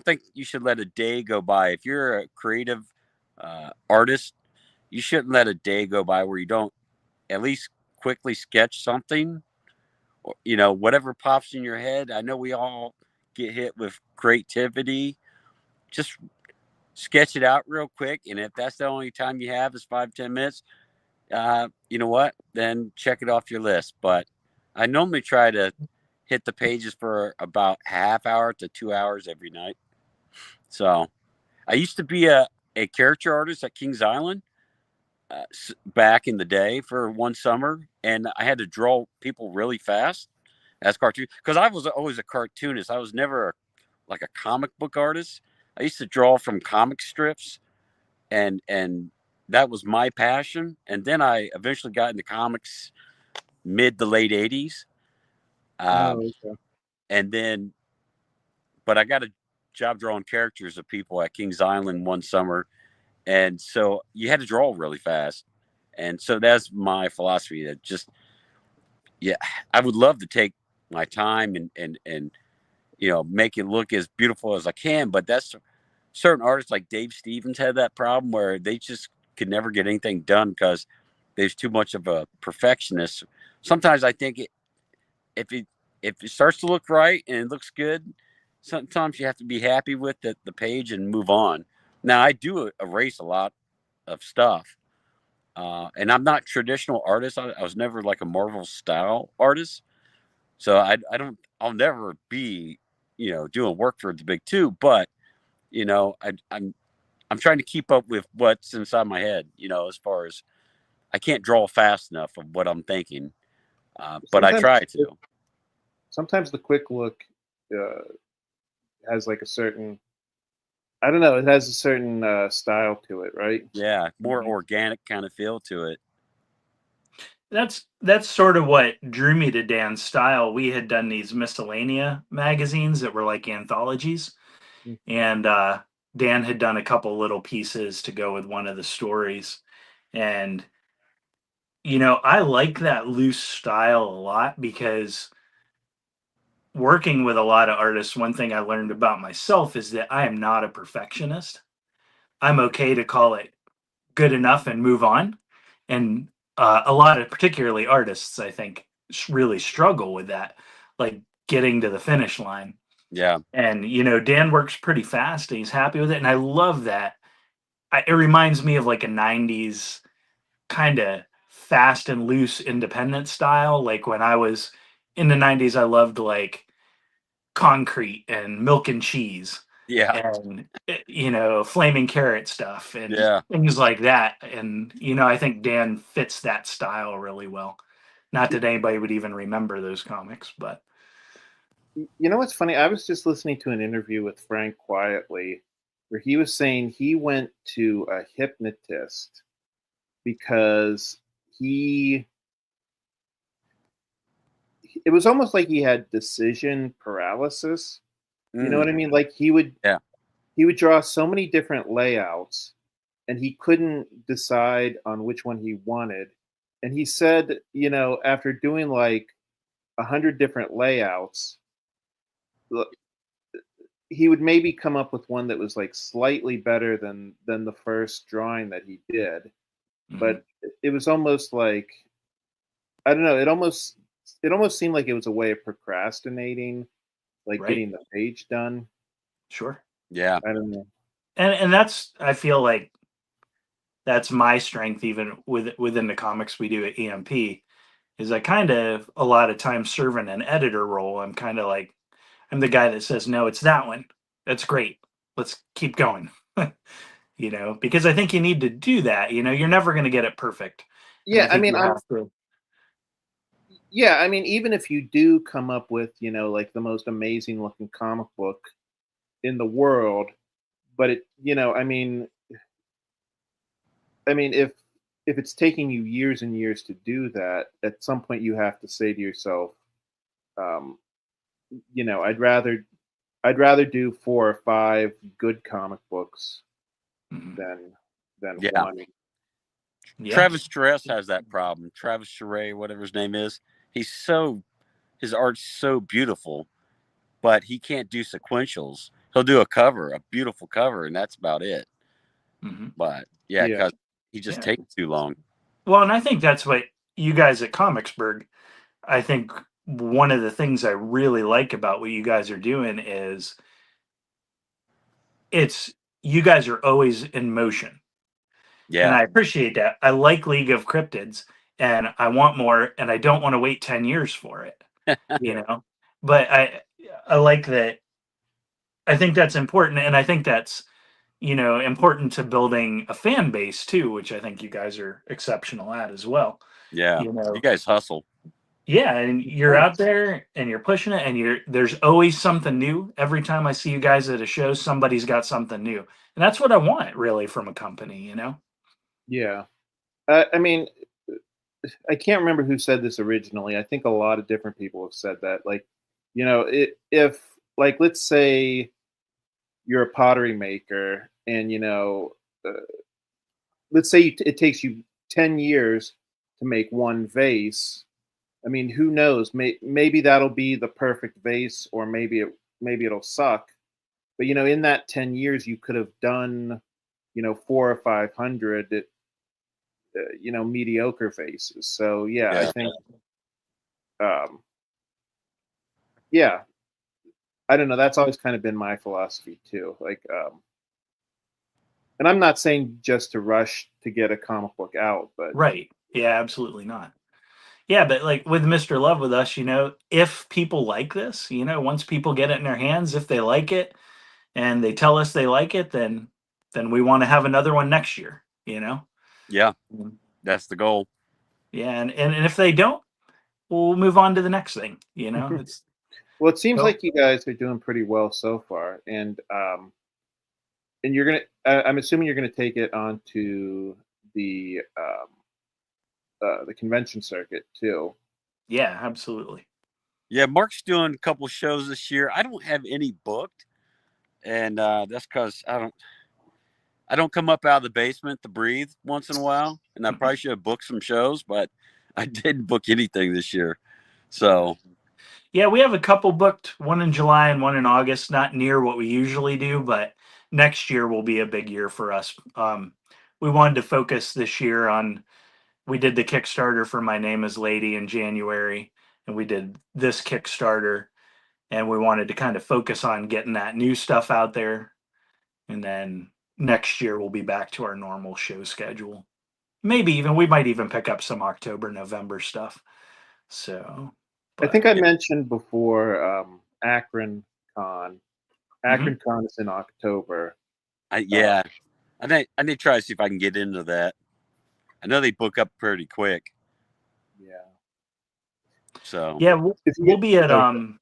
think you should let a day go by. If you're a creative artist, you shouldn't let a day go by where you don't at least quickly sketch something, or, you know, whatever pops in your head. I know we all get hit with creativity. Just sketch it out real quick. And if that's the only time you have is 5-10 minutes, you know what? Then check it off your list. But I normally try to hit the pages for about half hour to 2 hours every night. So I used to be a character artist at Kings Island back in the day for one summer, and I had to draw people really fast as cartoon because I was always a cartoonist. I was never like a comic book artist. I used to draw from comic strips and that was my passion. And then I eventually got into comics mid to late 80s. Oh, okay. And then, but I got a job drawing characters of people at Kings Island one summer. And so you had to draw really fast. And so that's my philosophy, that just, yeah, I would love to take my time and make it look as beautiful as I can. But that's certain artists like Dave Stevens had that problem where they just could never get anything done because there's too much of a perfectionist. Sometimes I think if it starts to look right and it looks good, sometimes you have to be happy with the page and move on. Now I do erase a lot of stuff, and I'm not traditional artist. I was never like a Marvel style artist, so I'll never be doing work for the big two. But I'm trying to keep up with what's inside my head. As far as I can't draw fast enough of what I'm thinking, but I try to. Sometimes the quick look has like a certain, I don't know, it has a certain style to it, right? Yeah, more organic kind of feel to it. That's sort of what drew me to Dan's style. We had done these miscellanea magazines that were like anthologies, and Dan had done a couple little pieces to go with one of the stories. And I like that loose style a lot because working with a lot of artists, one thing I learned about myself is that I am not a perfectionist. I'm okay to call it good enough and move on. And a lot of particularly artists, I think, really struggle with that, like getting to the finish line. Yeah. And Dan works pretty fast and he's happy with it, and I love that. It reminds me of like a 90s kind of fast and loose independent style. Like when I was in the 90s, I loved like Concrete and Milk and Cheese Yeah. and Flaming Carrot stuff and Yeah. things like that. And I think Dan fits that style really well. Not that anybody would even remember those comics, but You know what's funny? I was just listening to an interview with Frank Quietly where he was saying he went to a hypnotist because it was almost like he had decision paralysis. You know what I mean? Like he would draw so many different layouts and he couldn't decide on which one he wanted. And he said, after doing like 100 different layouts, he would maybe come up with one that was like slightly better than the first drawing that he did. But it was almost like, I don't know, it almost seemed like it was a way of procrastinating, like getting the page done. Sure. Yeah. I don't know. And that's, I feel like that's my strength even within the comics we do at EMP, is I kind of a lot of times serve in an editor role. I'm kind of like, I'm the guy that says, no, it's that one. That's great. Let's keep going. Because I think you need to do that. You're never going to get it perfect. Yeah, I mean, even if you do come up with, like the most amazing looking comic book in the world, but it, if it's taking you years and years to do that, at some point you have to say to yourself, I'd rather do 4 or 5 good comic books than one. Yeah. Travis Stress has that problem. Travis Charest, whatever his name is, his art's so beautiful, but he can't do sequentials. He'll do a beautiful cover, and that's about it. But because he just takes too long. Well, and I think that's what you guys at Comicsburg, I think one of the things I really like about what you guys are doing is you guys are always in motion. Yeah. And I appreciate that. I like League of Cryptids and I want more, and I don't want to wait 10 years for it, but I like that. I think that's important. And I think that's, important to building a fan base too, which I think you guys are exceptional at as well. Yeah. You guys hustle. Yeah. And you're out there and you're pushing it, and there's always something new. Every time I see you guys at a show, somebody's got something new. And that's what I want really from a company, Yeah. I mean, I can't remember who said this originally. I think a lot of different people have said that. Like, if like let's say you're a pottery maker, and uh, let's say it takes you 10 years to make one vase. I mean, who knows? Maybe that'll be the perfect vase, or maybe it'll suck. But in that 10 years, you could have done, four or 500, mediocre vases. So yeah, I Yeah. think, um, yeah, I don't know. That's always kind of been my philosophy too. Like, and I'm not saying just to rush to get a comic book out, but Right. Yeah, absolutely not. Yeah, but like with Mr. Love with Us, if people like this, once people get it in their hands, if they like it and they tell us they like it, then we want to have another one next year. Yeah. Mm. That's the goal. Yeah, and if they don't, we'll move on to the next thing. It's well, it seems so like you guys are doing pretty well so far, and you're gonna. I'm assuming you're gonna take it onto the convention circuit too. yeah, absolutely. Yeah, Mark's doing a couple shows this year. I don't have any booked, and that's because I don't come up out of the basement to breathe once in a while, and I probably should have booked some shows, but I didn't book anything this year. So Yeah, we have a couple booked, one in July and one in August, not near what we usually do, but next year will be a big year for us. We wanted to focus this year on, we did the Kickstarter for My Name is Lady in January, and we did this Kickstarter, and we wanted to kind of focus on getting that new stuff out there. And then next year we'll be back to our normal show schedule. Maybe even, we might even pick up some October, November stuff. So, I but think I mentioned before, Akron Con. mhm. Akron Con is in October. yeah, I need to try to see if I can get into that. I know they book up pretty quick. Yeah. So Yeah, we'll, If you we'll get, be at oh,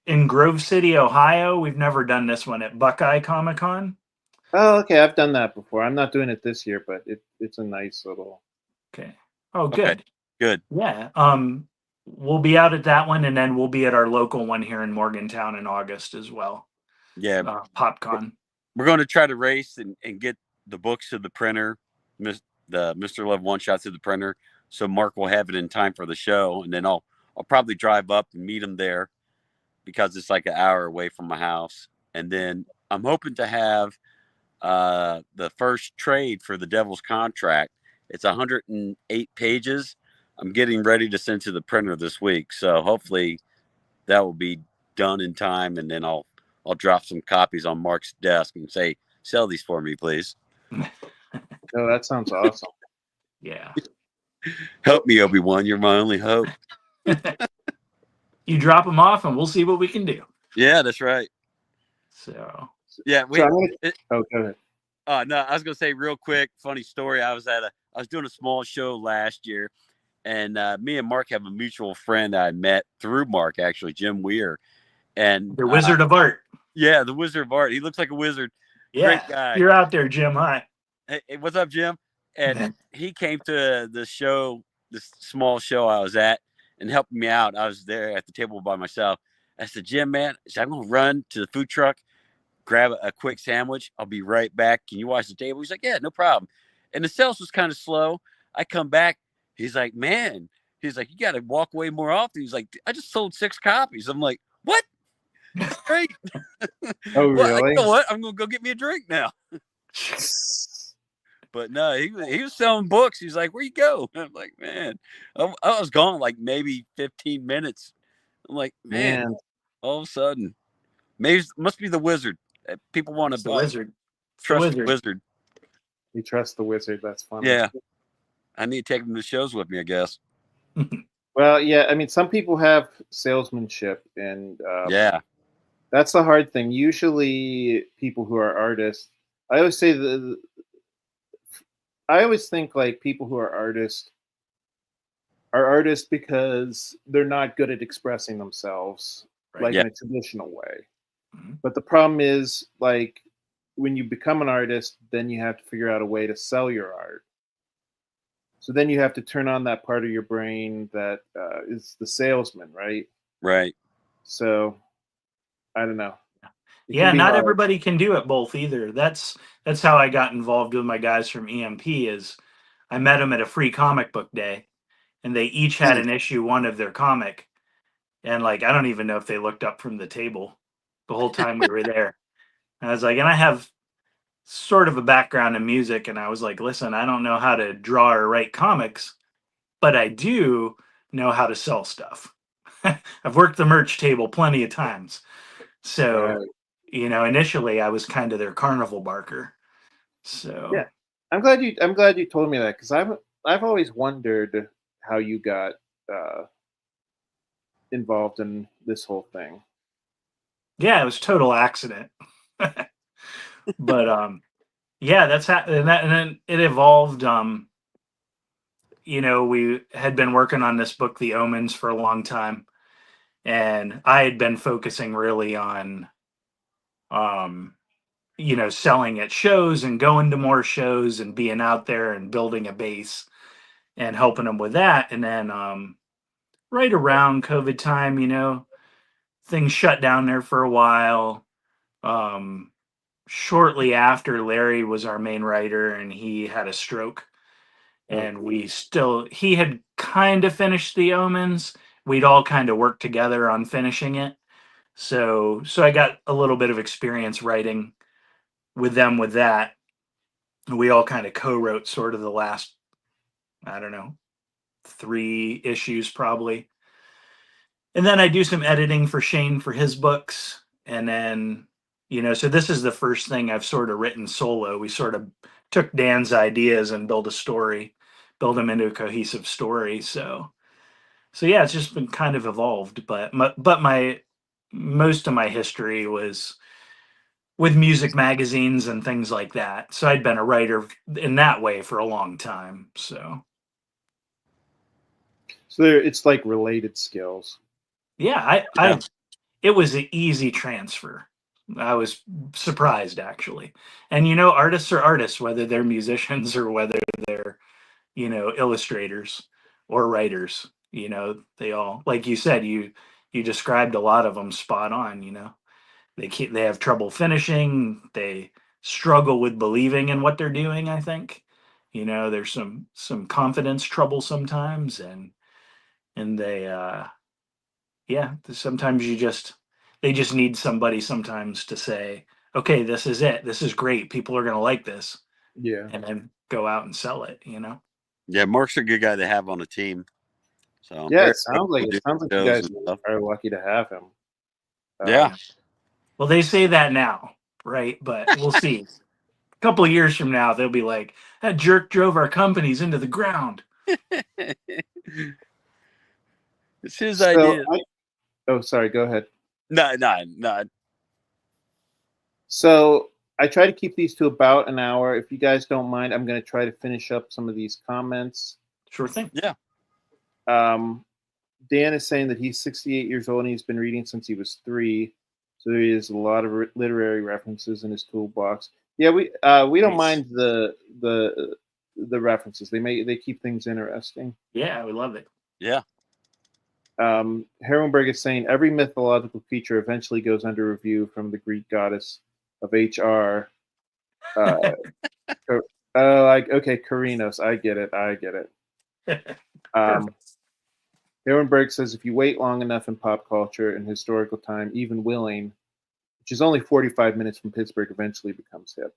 in Grove City, Ohio. We've never done this one at Buckeye Comic Con. oh, okay, I've done that before. I'm not doing it this year, but it's a nice little. Okay. Oh, okay, good. good. Yeah. We'll be out at that one, and then we'll be at our local one here in Morgantown in August as well. Yeah, PopCon. we're going to try to race and get the books to the printer, the Mr. Love one shot to the printer, so Mark will have it in time for the show, and then I'll probably drive up and meet him there because it's like an hour away from my house, and then I'm hoping to have the first trade for the Devil's Contract. It's 108 pages. I'm getting ready to send to the printer this week, so hopefully that will be done in time, and then I'll drop some copies on Mark's desk and say, "Sell these for me, please. Oh, that sounds awesome. Yeah. Help me, Obi-Wan. You're my only hope." You drop them off, and we'll see what we can do. Yeah, that's right. So. Yeah, So I'm wait. gonna. Oh, go ahead. No, I was gonna say real quick, funny story. I was doing a small show last year, and me and Mark have a mutual friend that I met through Mark, actually, Jim Weir, and The Wizard of Art. yeah, the Wizard of Art. He looks like a wizard. Yeah. Great guy. You're out there, Jim. Hi. Hey, what's up, Jim? And he came to the show, this small show I was at, and helped me out. I was there at the table by myself. I said, "Jim, man, I'm gonna run to the food truck, grab a quick sandwich. I'll be right back. Can you watch the table?" He's like, "Yeah, no problem." And the sales was kind of slow. I come back. He's like, "Man," he's like, "you got to walk away more often." He's like, "I just sold 6 copies." I'm like, "What? That's great." Oh, Well, you really? know what? I'm gonna go get me a drink now. But no, he was selling books. He's like, "Where you go?" I'm like, "Man, I was gone like maybe 15 minutes." I'm like, "Man," Man, all of a sudden, maybe must be the wizard. People want It's to the buy. wizard. It's the Trust the wizard. wizard. you trust the wizard. That's funny. Yeah, I need to take him to shows with me, I guess. Well, yeah. I mean, some people have salesmanship, and Yeah, that's the hard thing. Usually, people who are artists. I always say I always think like people who are artists because they're not good at expressing themselves Right. like Yeah. in a traditional way. Mhm. But the problem is like when you become an artist, then you have to figure out a way to sell your art. So then you have to turn on that part of your brain that is the salesman, right? Right. So I don't know. It can Yeah, be not hard. everybody can do it both either. That's how I got involved with my guys from EMP. Is I met them at a free comic book day, and they each had an issue one of their comic, and like I don't even know if they looked up from the table the whole time we were there. And I was like, and I have sort of a background in music, and I was like, listen, I don't know how to draw or write comics, but I do know how to sell stuff. I've worked the merch table plenty of times. So, Right. initially I was kind of their carnival barker. So, Yeah. I'm glad you told me that, because I've always wondered how you got uh, involved in this whole thing. yeah, it was total accident. But yeah, that's how and then it evolved. We had been working on this book, The Omens, for a long time, and I had been focusing really on um selling at shows and going to more shows and being out there and building a base and helping them with that. And then right around COVID time, things shut down there for a while. Um, Shortly after, Larry was our main writer and he had a stroke. And he had kind of finished The Omens. We'd all kind of worked together on finishing it. So I got a little bit of experience writing with them with that. We all kind of co-wrote sort of the last, I don't know, 3 issues probably. And then I do some editing for Shane for his books. And then, so this is the first thing I've sort of written solo. We sort of took Dan's ideas and built a story, build them into a cohesive story. So yeah, it's just been kind of evolved, but my most of my history was with music magazines and things like that. So I'd been a writer in that way for a long time. So So it's like related skills. yeah, Yeah. it was an easy transfer. I was surprised actually. And artists are artists, whether they're musicians or whether they're, illustrators or writers. They all, like you said, you described a lot of them spot on. They have trouble finishing. They struggle with believing in what they're doing. I think, there's some confidence trouble sometimes, and they yeah, sometimes they just need somebody sometimes to say, okay, this is it. This is great. People are gonna like this, Yeah. and then go out and sell it. Yeah, Mark's a good guy to have on a team. So Yeah, very it sounds like capable you doing shows guys and stuff. are lucky to have him. Yeah. Well, they say that now, right? But we'll see. A couple of years from now, they'll be like, that jerk drove our companies into the ground. It's his So idea. oh, sorry. Go ahead. No. So I try to keep these to about an hour. If you guys don't mind, I'm going to try to finish up some of these comments. Sure thing. Yeah. Dan is saying that he's 68 years old and he's been reading since he was 3. So there is a lot of literary references in his toolbox. Yeah, we don't Nice. mind the references. They keep things interesting. Yeah, we love it. Yeah. Herrenberg is saying every mythological creature eventually goes under review from the Greek goddess of HR. Okay, Karinos. I get it. Herrenberg says if you wait long enough in pop culture and historical time, even Willing, which is only 45 minutes from Pittsburgh, eventually becomes hip.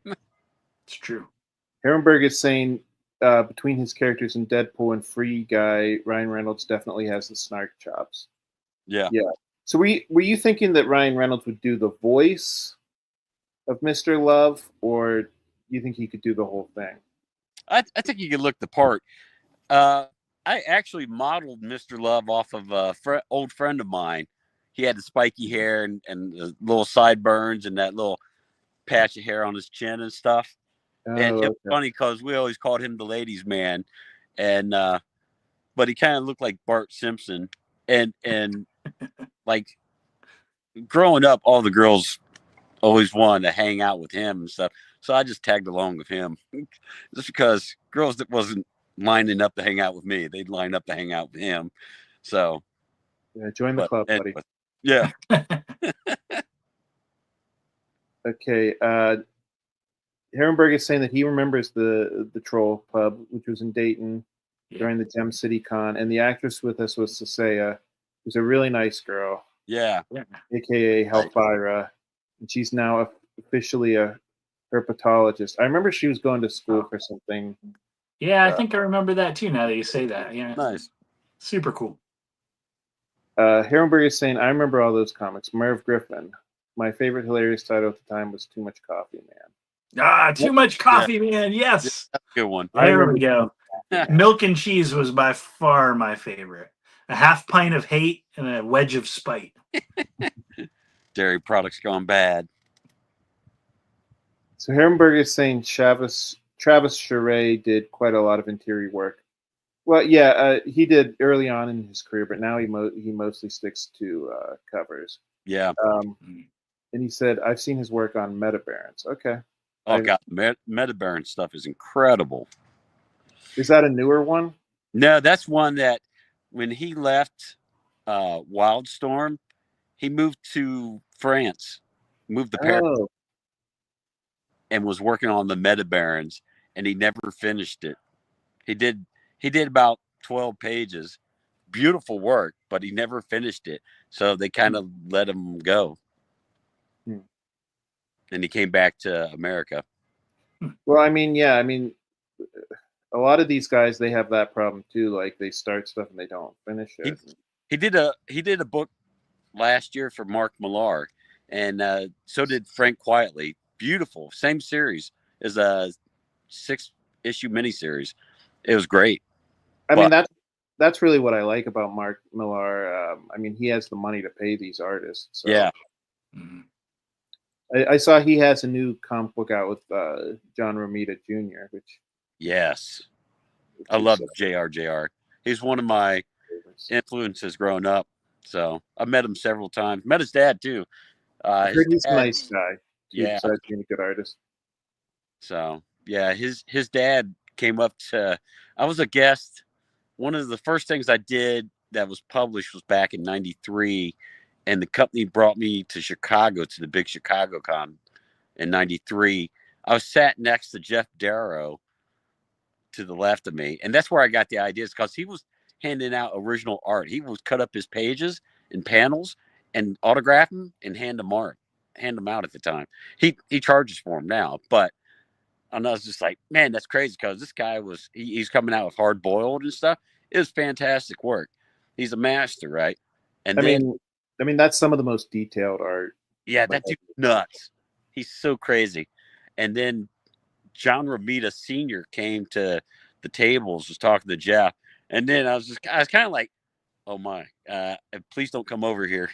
It's true. Herrenberg is saying between his characters in Deadpool and Free Guy, Ryan Reynolds definitely has the snark chops. Yeah. So were you thinking that Ryan Reynolds would do the voice of Mr. Love, or you think he could do the whole thing? I think you could look the part. I actually modeled Mr. Love off of a old friend of mine. He had the spiky hair and the little sideburns and that little patch of hair on his chin and stuff. And it was funny because we always called him the ladies' man, and but he kind of looked like Bart Simpson. And like growing up, all the girls always wanted to hang out with him and stuff. So I just tagged along with him, just because girls that wasn't lining up to hang out with me, they'd line up to hang out with him. So Yeah, join the club, buddy. Yeah. Okay. Herrenberg is saying that he remembers the Troll Pub, which was in Dayton during the Gem City Con, and the actress with us was Sasaya, who's a really nice girl, Yeah. aka Helfira, and she's now officially a herpetologist. I remember she was going to school for something. Yeah, I think I remember that too. Now that you say that, yeah, Nice. super cool. Herrenberg is saying, I remember all those comics. Merv Griffin. My favorite hilarious title at the time was Too Much Coffee, Man. Ah, Too Much Coffee, man. Yes. That's a good one. There we go. Milk and Cheese was by far my favorite. A half pint of hate and a wedge of spite. Dairy products gone bad. So Herrenberg is saying Travis Charest did quite a lot of interior work. Well, yeah, he did early on in his career, but now he mostly sticks to covers. Yeah. And he said, I've seen his work on Meta Barons. Okay. Oh, God. Meta Baron stuff is incredible. Is that a newer one? No, that's one that when he left Wildstorm, he moved to France, moved to Paris, and was working on the Meta Barons, and he never finished it. He did about 12 pages. Beautiful work, but he never finished it. So they kind of let him go. And he came back to America. Well, I mean, yeah, a lot of these guys, they have that problem too. Like they start stuff and they don't finish it. He did a book last year for Mark Millar, and so did Frank Quietly. Beautiful, same series as a 6-issue miniseries. It was great. I mean, that's really what I like about Mark Millar. I mean, he has the money to pay these artists. So. Yeah. I saw he has a new comic book out with John Romita Jr., which. Yes. I love JRJR. He's one of my influences growing up. So I met him several times. Met his dad too. I heard he's a nice guy. Yeah. Besides being a good artist. So yeah, his dad came up to. I was a guest. One of the first things I did that was published was back in '93, and the company brought me to Chicago to the big Chicago Con in '93. I was sat next to Jeff Darrow to the left of me, and that's where I got the ideas, because he was handing out original art. He would cut up his pages and panels and autograph them and hand them out at the time. He charges for them now, but and I was just like, man, that's crazy, because this guy he's coming out with Hard Boiled and stuff. It was fantastic work. He's a master, right? And I mean that's some of the most detailed art. Yeah, that dude's nuts. He's so crazy. And then John Romita Sr. came to the tables, was talking to Jeff, and then I was kind of like, oh my, please don't come over here.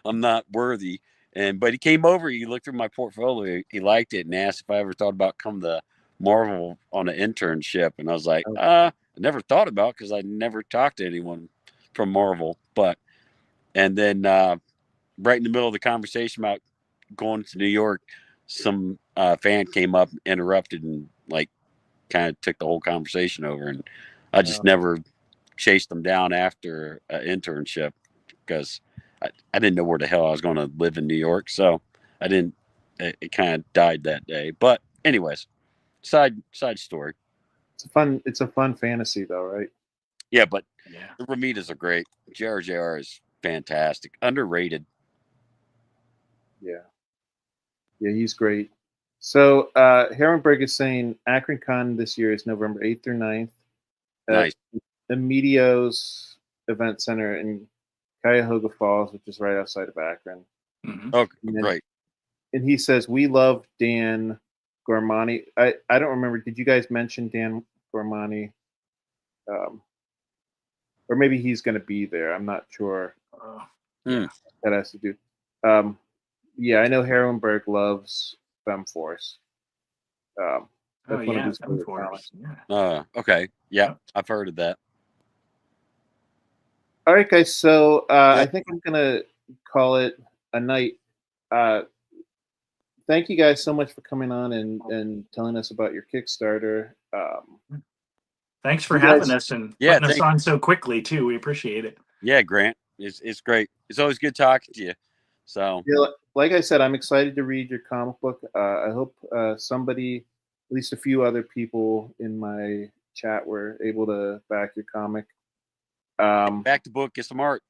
I'm not worthy. But he came over, he looked through my portfolio, he liked it, and asked if I ever thought about coming to Marvel on an internship. And I was like, I never thought about, because I never talked to anyone from Marvel. And then right in the middle of the conversation about going to New York, some fan came up, interrupted, and like kind of took the whole conversation over. And I just never chased them down after an internship, because I didn't know where the hell I was going to live in New York. So I didn't. It kind of died that day. But anyways, side story. It's a fun fantasy though, right? Yeah, but the Romitas are great. JRJR is fantastic. Underrated. Yeah, he's great. So Herrenberg is saying Akron Con this year is November 8th through 9th. Nice. The Meteos Event Center in Cuyahoga Falls, which is right outside of Akron. Oh, right. And he says, we love Dan Gormani. I don't remember. Did you guys mention Dan Gormani? Or maybe he's going to be there. I'm not sure. That has to do. Yeah, I know Herrenberg loves Femforce. That's one of his favorite comics. Okay. Yeah, I've heard of that. All right, guys. So I think I'm going to call it a night. thank you guys so much for coming on and telling us about your Kickstarter. Thanks for You guys- having us and Yeah, putting us on so quickly too. We appreciate it. Yeah, Grant, it's great. It's always good talking to you. So Yeah, like I said, I'm excited to read your comic book. I hope somebody, at least a few other people in my chat, were able to back your comic. back to book, get some art.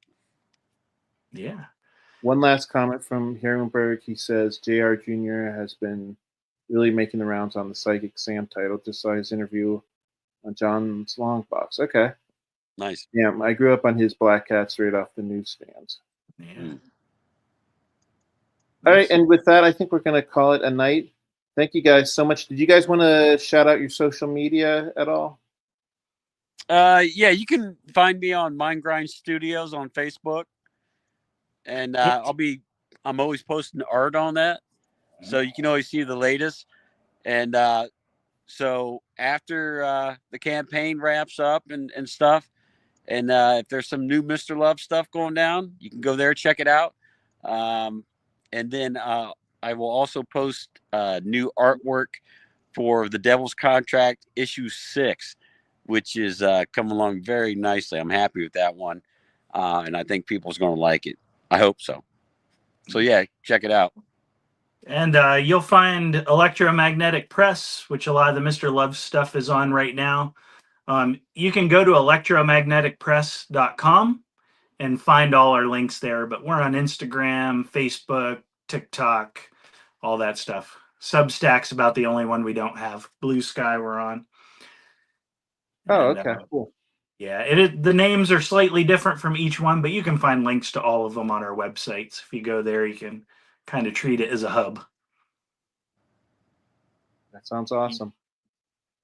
Yeah. One last comment from Herrenberg. He says J.R. Jr. has been really making the rounds on the Psychic Sam title. Just saw his interview on John's Long Box. Okay. Nice. Yeah, I grew up on his Black Cat straight off the newsstands. Yeah. All right, and with that, I think we're going to call it a night. Thank you guys so much. Did you guys want to shout out your social media at all? Yeah, you can find me on Mind Grind Studios on Facebook, and I'm always posting art on that, so you can always see the latest. And so after the campaign wraps up and stuff, and if there's some new Mr. Love stuff going down, you can go there, check it out. And then I will also post new artwork for The Devil's Contract issue 6, which is coming along very nicely. I'm happy with that one, and I think people's going to like it. I hope so. So yeah, check it out. And you'll find Electromagnetic Press, which a lot of the Mr. Love stuff is on right now. You can go to electromagneticpress.com and find all our links there. But we're on Instagram, Facebook, TikTok, all that stuff. Substack's about the only one we don't have. Blue Sky we're on. Oh, And, okay, cool. Yeah, the names are slightly different from each one, but you can find links to all of them on our websites. If you go there, you can kind of treat it as a hub. That sounds awesome.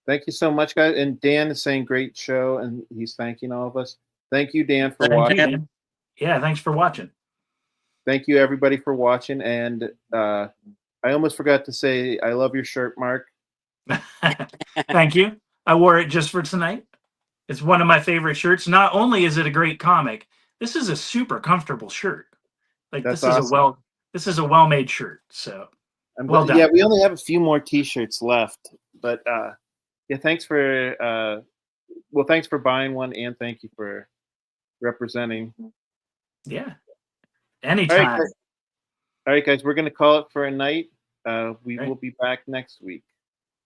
Thank you so much, guys. And Dan is saying great show, and he's thanking all of us. Thank you, Dan, for watching. Thank you, Dan. Yeah, thanks for watching. Thank you, everybody, for watching. And I almost forgot to say, I love your shirt, Mark. Thank you. I wore it just for tonight. It's one of my favorite shirts. Not only is it a great comic, this is a super comfortable shirt. Like That's this awesome. is a well-made shirt. So I'm well glad- done. Yeah, we only have a few more T-shirts left, but yeah, thanks for thanks for buying one, and thank you for representing. Yeah. Anytime. All right, guys, we're gonna call it for a night. We Right. will be back next week.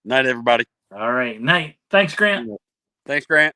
Night, everybody. All right. Night. Thanks, Grant. Thanks, Grant.